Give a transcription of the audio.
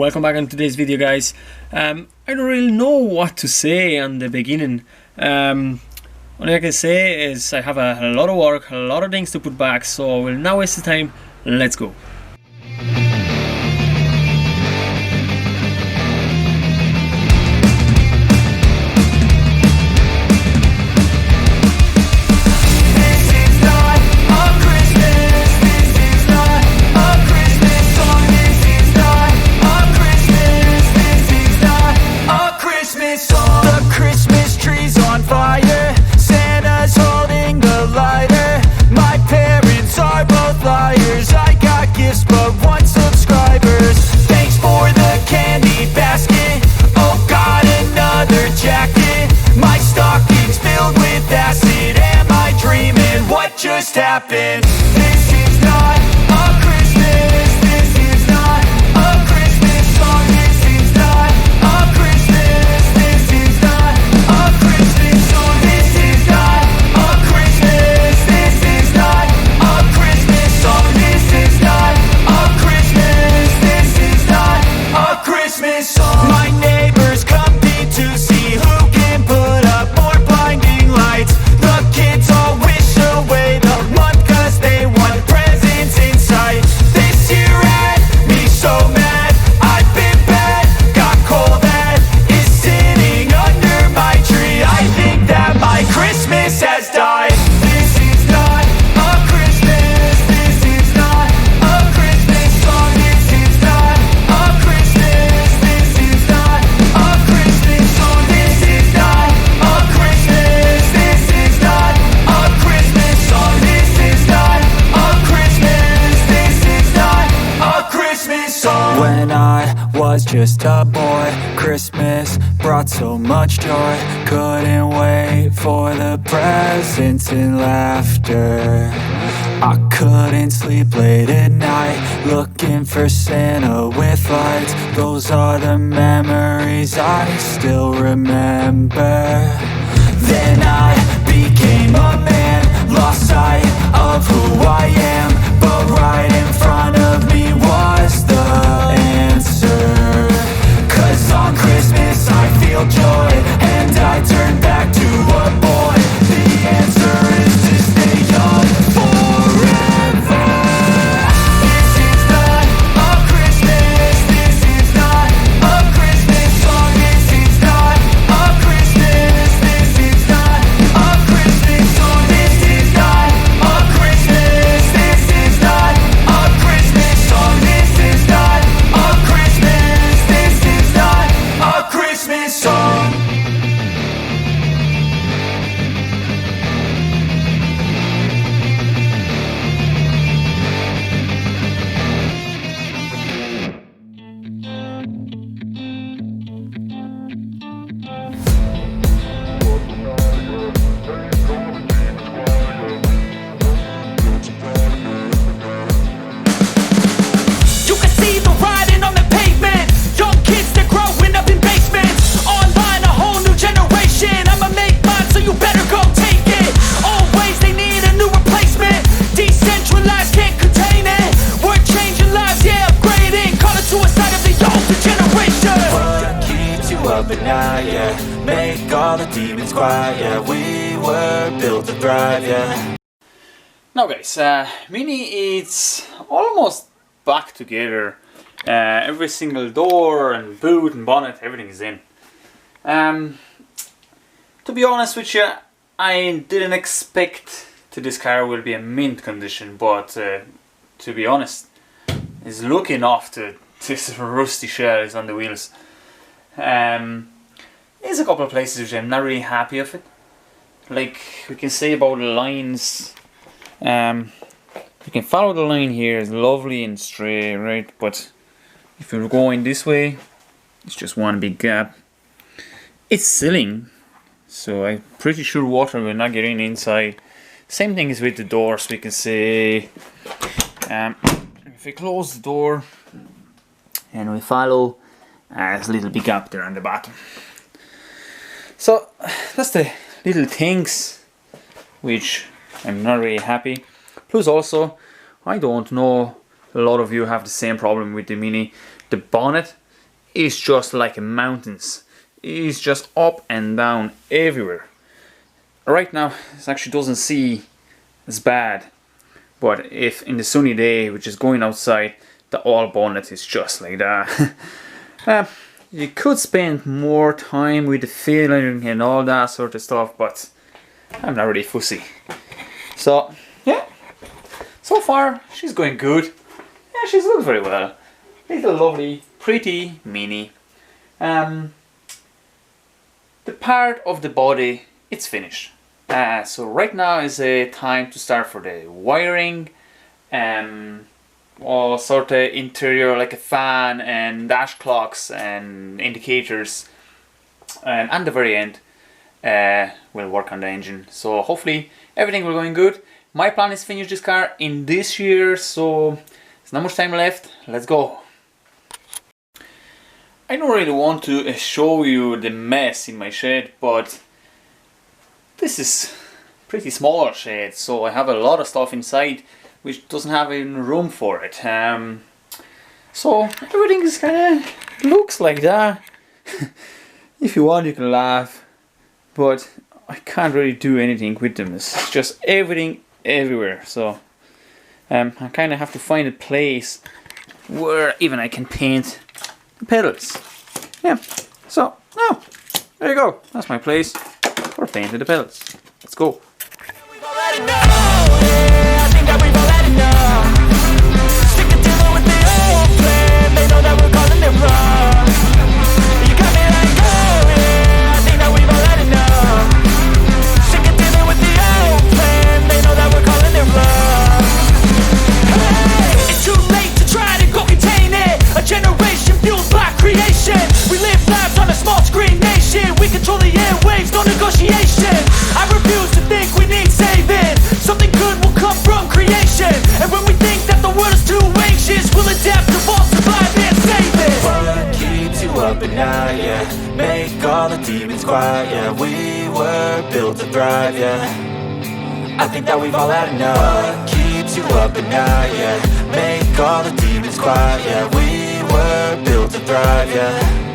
welcome back on today's video, guys. I don't really know what to say on the beginning. Only I can say is I have a lot of work, a lot of things to put back, so we'll not waste the time. Let's go. Just happened. This is not a Christmas. This is not a Christmas song. This is not a Christmas. This is not a Christmas song. This is not a Christmas. This is not a Christmas song. This is not a Christmas. This is not a Christmas song. My neighbors compete to see who can put up more blinding lights. The kids all wish away the month cause they want presents in sight. This year had me so mad, I've been bad, got coal that is sitting under my tree. I think that my Christmas has died. This is not a Christmas. This is not a Christmas song. This is not a Christmas. This is not a Christmas song. This is not a Christmas. This is not a Christmas song. This is not a Christmas. This is not a Christmas song. When I was just a boy, Christmas brought so much joy. Couldn't wait for the presents and laughter. I couldn't sleep late at night, looking for Santa with lights. Those are the memories I still remember. Then I became a man, lost sight of who I am, but right in front of me was the answer. Cause on Christmas I feel joy, and I turn back to a boy. The answer is to stay young forever. This is not a Christmas. This is not a Christmas song. This is not a Christmas. This is not a Christmas song. This is not a Christmas. This is not a Christmas song. This is not a Christmas. This is not a Christmas song. You can see the writing on the pavement. Young kids, they're growing up in basements. Online, a whole new generation. I'ma make mine, so you better go take it. Always, they need a new replacement. Decentralized, can't contain it. We're changing lives, yeah, upgrading. Call it suicide of the older generation. What keeps you up at night, yeah? Make all the demons quiet, yeah. We were built to thrive, yeah. Now, guys, Mini it's almost back together. Every single door and boot and bonnet, everything is in. To be honest with you, I didn't expect this car will be in mint condition, but to be honest, it's looking off to this rusty shells on the wheels. There's a couple of places which I'm not really happy of it. Like we can say about the lines. You can follow the line here, it's lovely and straight, right? But if you're going this way, it's just one big gap. It's sealing, so I'm pretty sure water will not get in inside. Same thing is with the doors. We can say, if we close the door and we follow, there's a little big gap there on the bottom. So that's the little things which I'm not really happy. Plus also, I don't know, a lot of you have the same problem with the Mini. The bonnet is just like mountains. It's just up and down everywhere. Right now, it actually doesn't see as bad, but if in the sunny day, which is going outside, the all bonnet is just like that. You could spend more time with the filling and all that sort of stuff, but I'm not really fussy. So yeah, so far she's going good. Yeah, she's doing very well. Little lovely, pretty Mini. The part of the body, it's finished. So right now is a time to start for the wiring, all sort of interior like a fan and dash clocks and indicators, and the very end we'll work on the engine. So hopefully everything will going good. My plan is to finish this car in this year, so there's not much time left. Let's go. I don't really want to show you the mess in my shed, but this is pretty small shed, so I have a lot of stuff inside which doesn't have even room for it. So everything is kind of looks like that. If you want, you can laugh, but I can't really do anything with them. It's just everything everywhere. So I kind of have to find a place where even I can paint the pedals. Yeah. So now there you go. That's my place for painting the pedals. Let's go. Make all the demons quiet, yeah. We were built to thrive, yeah. I think that we've all had enough. What keeps you up at night, yeah. Make all the demons quiet, yeah. We were built to thrive, yeah.